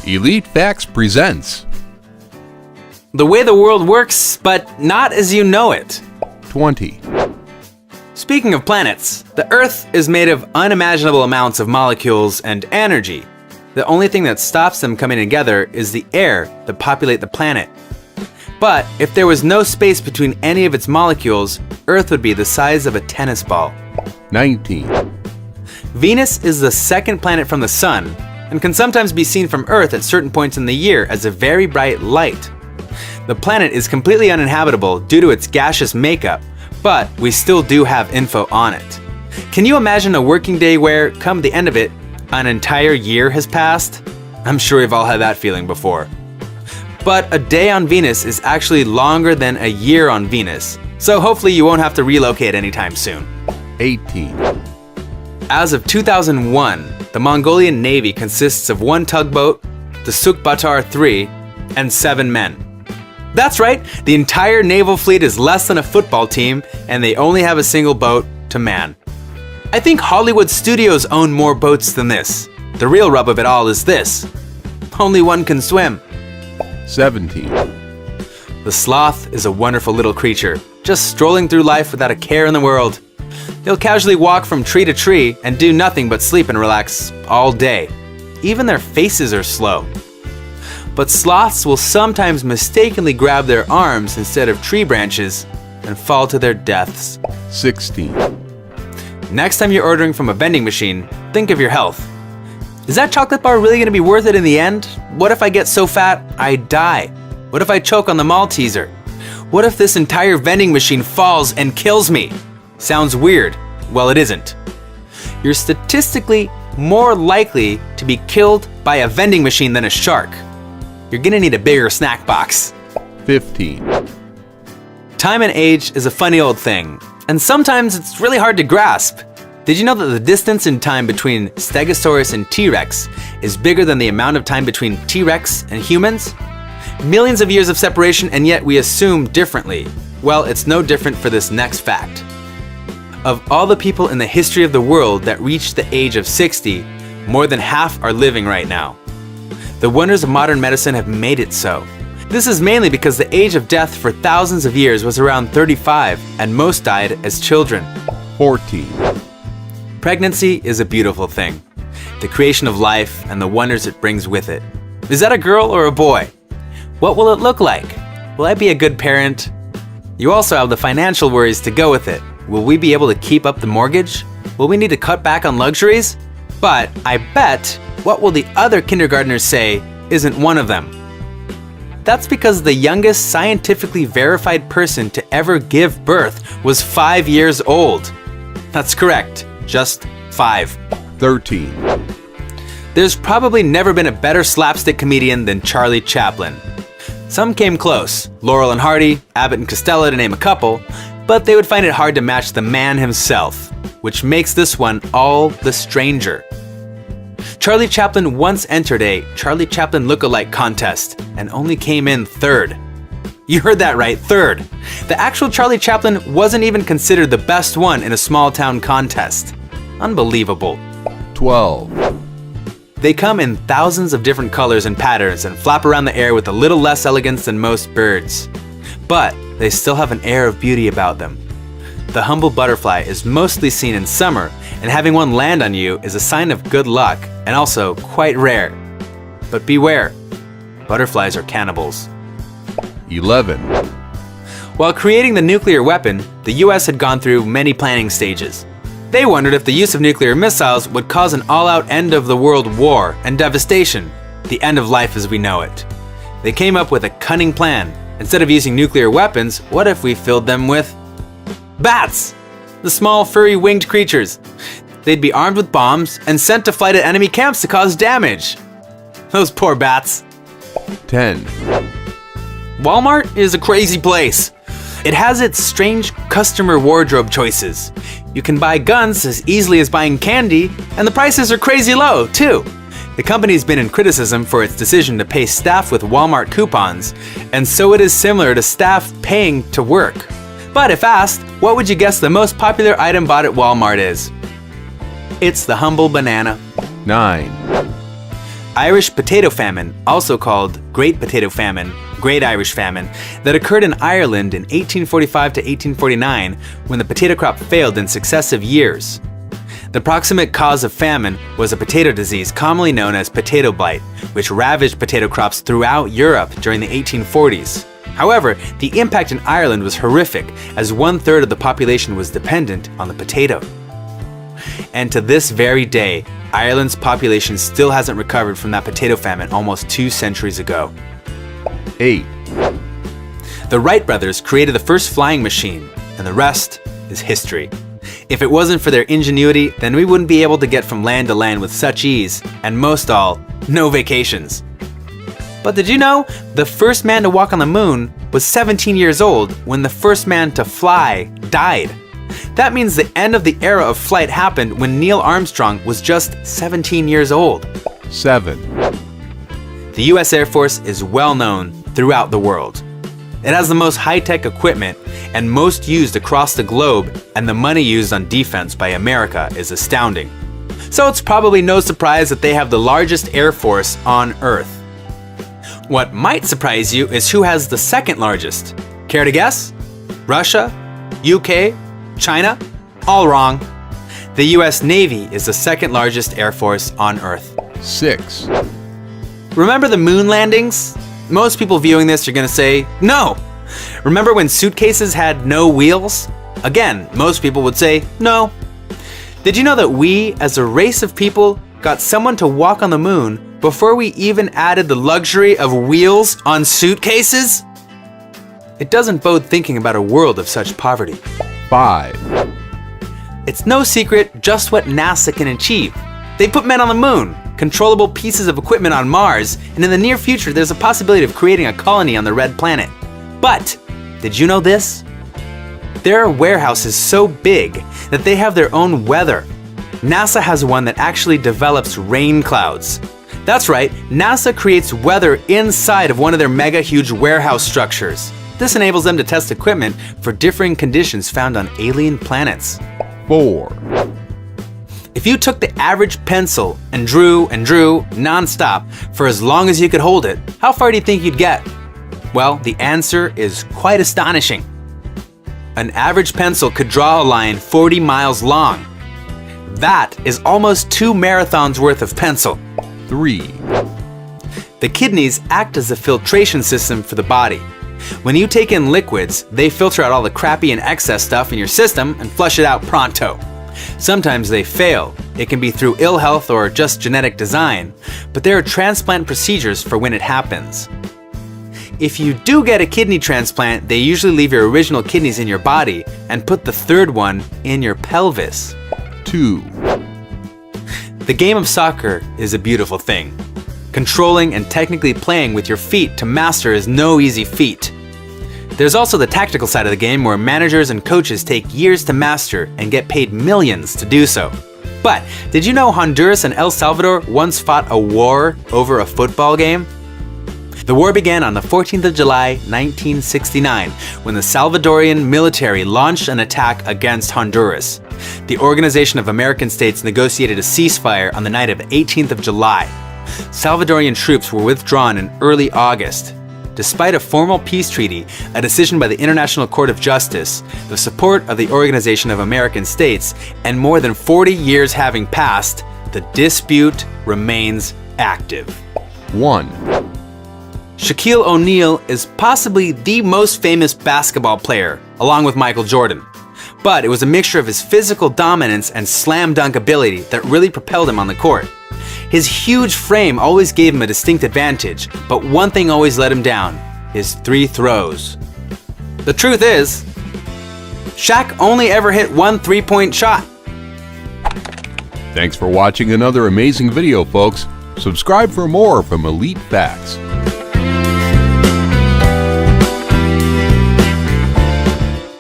Elite Facts presents The way the world works, but not as you know it. 20. Speaking of planets, the Earth is made of unimaginable amounts of molecules and energy. The only thing that stops them coming together is the air that populate the planet. But if there was no space between any of its molecules, Earth would be the size of a tennis ball. 19. Venus is the second planet from the Sun and can sometimes be seen from Earth at certain points in the year as a very bright light. The planet is completely uninhabitable due to its gaseous makeup, but we still do have info on it. Can you imagine a working day where, come the end of it, an entire year has passed? I'm sure we've all had that feeling before. But a day on Venus is actually longer than a year on Venus, so hopefully you won't have to relocate anytime soon. 18. As of 2001, the Mongolian Navy consists of one tugboat, the Sukh-Batar 3, and 7 men. That's right, the entire naval fleet is less than a football team, and they only have a single boat to man. I think Hollywood studios own more boats than this. The real rub of it all is this: only one can swim. 17. The sloth is a wonderful little creature, just strolling through life without a care in the world. They'll casually walk from tree to tree and do nothing but sleep and relax all day. Even their faces are slow. But sloths will sometimes mistakenly grab their arms instead of tree branches and fall to their deaths. 16. Next time you're ordering from a vending machine, think of your health. Is that chocolate bar really gonna be worth it in the end? What if I get so fat I die? What if I choke on the Malteser? What if this entire vending machine falls and kills me? Sounds weird. Well, it isn't. You're statistically more likely to be killed by a vending machine than a shark. You're gonna need a bigger snack box. 15. Time and age is a funny old thing, and sometimes it's really hard to grasp. Did you know that the distance in time between Stegosaurus and T-Rex is bigger than the amount of time between T-Rex and humans? Millions of years of separation, and yet we assume differently. Well, it's no different for this next fact. Of all the people in the history of the world that reached the age of 60, more than half are living right now. The wonders of modern medicine have made it so. This is mainly because the age of death for thousands of years was around 35, and most died as children. 14. Pregnancy is a beautiful thing. The creation of life and the wonders it brings with it. Is that a girl or a boy? What will it look like? Will I be a good parent? You also have the financial worries to go with it. Will we be able to keep up the mortgage? Will we need to cut back on luxuries? But I bet, what will the other kindergartners say isn't one of them? That's because the youngest scientifically verified person to ever give birth was 5 years old. That's correct, just 5. 13. There's probably never been a better slapstick comedian than Charlie Chaplin. Some came close, Laurel and Hardy, Abbott and Costello to name a couple, but they would find it hard to match the man himself, which makes this one all the stranger. Charlie Chaplin once entered a Charlie Chaplin look-alike contest and only came in 3rd. You heard that right, 3rd. The actual Charlie Chaplin wasn't even considered the best one in a small-town contest. Unbelievable. 12. They come in thousands of different colors and patterns and flap around the air with a little less elegance than most birds. But they still have an air of beauty about them. The humble butterfly is mostly seen in summer, and having one land on you is a sign of good luck and also quite rare. But beware, butterflies are cannibals. 11. While creating the nuclear weapon, the US had gone through many planning stages. They wondered if the use of nuclear missiles would cause an all-out end of the world war and devastation, the end of life as we know it. They came up with a cunning plan. Instead of using nuclear weapons, what if we filled them with bats? The small, furry, winged creatures. They'd be armed with bombs and sent to flight at enemy camps to cause damage. Those poor bats. 10. Walmart is a crazy place. It has its strange customer wardrobe choices. You can buy guns as easily as buying candy, and the prices are crazy low, too. The company's been in criticism for its decision to pay staff with Walmart coupons, and so it is similar to staff paying to work. But if asked, what would you guess the most popular item bought at Walmart is? It's the humble banana. 9. Irish potato famine, also called Great Potato Famine, Great Irish Famine, that occurred in Ireland in 1845 to 1849 when the potato crop failed in successive years. The proximate cause of famine was a potato disease commonly known as potato blight, which ravaged potato crops throughout Europe during the 1840s. However, the impact in Ireland was horrific, as 1/3 of the population was dependent on the potato. And to this very day, Ireland's population still hasn't recovered from that potato famine almost 2 centuries ago. 8, The Wright brothers created the first flying machine, and the rest is history. If it wasn't for their ingenuity, then we wouldn't be able to get from land to land with such ease, and most all, no vacations. But did you know the first man to walk on the moon was 17 years old when the first man to fly died? That means the end of the era of flight happened when Neil Armstrong was just 17 years old. 7, The US Air Force is well known throughout the world. It has the most high-tech equipment and most used across the globe, and the money used on defense by America is astounding. So it's probably no surprise that they have the largest air force on Earth. What might surprise you is who has the second largest. Care to guess? Russia? UK? China? All wrong. The US Navy is the second largest air force on Earth. 6, Remember the moon landings? Most people viewing this are gonna say, no! Remember when suitcases had no wheels? Again, most people would say, no. Did you know that we, as a race of people, got someone to walk on the moon before we even added the luxury of wheels on suitcases? It doesn't bode thinking about a world of such poverty. 5, It's no secret just what NASA can achieve. They put men on the moon, controllable pieces of equipment on Mars, and in the near future there's a possibility of creating a colony on the red planet. But, did you know this? There are warehouses so big that they have their own weather. NASA has one that actually develops rain clouds. That's right, NASA creates weather inside of one of their mega huge warehouse structures. This enables them to test equipment for differing conditions found on alien planets. 4, If you took the average pencil and drew non-stop for as long as you could hold it, how far do you think you'd get? Well, the answer is quite astonishing. An average pencil could draw a line 40 miles long. That is almost 2 marathons worth of pencil. 3, The kidneys act as a filtration system for the body. When you take in liquids, they filter out all the crappy and excess stuff in your system and flush it out pronto. Sometimes they fail. It can be through ill health or just genetic design, but there are transplant procedures for when it happens. If you do get a kidney transplant, they usually leave your original kidneys in your body and put the third one in your pelvis. 2, The game of soccer is a beautiful thing. Controlling and technically playing with your feet to master is no easy feat. There's also the tactical side of the game where managers and coaches take years to master and get paid millions to do so. But did you know Honduras and El Salvador once fought a war over a football game? The war began on the 14th of July, 1969, when the Salvadorian military launched an attack against Honduras. The Organization of American States negotiated a ceasefire on the night of 18th of July. Salvadorian troops were withdrawn in early August. Despite a formal peace treaty, a decision by the International Court of Justice, the support of the Organization of American States, and more than 40 years having passed, the dispute remains active. 1, Shaquille O'Neal is possibly the most famous basketball player, along with Michael Jordan. But it was a mixture of his physical dominance and slam dunk ability that really propelled him on the court. His huge frame always gave him a distinct advantage, but one thing always let him down: his 3 throws. The truth is, Shaq only ever hit 1 3-point shot. Thanks for watching another amazing video, folks. Subscribe for more from Elite Facts.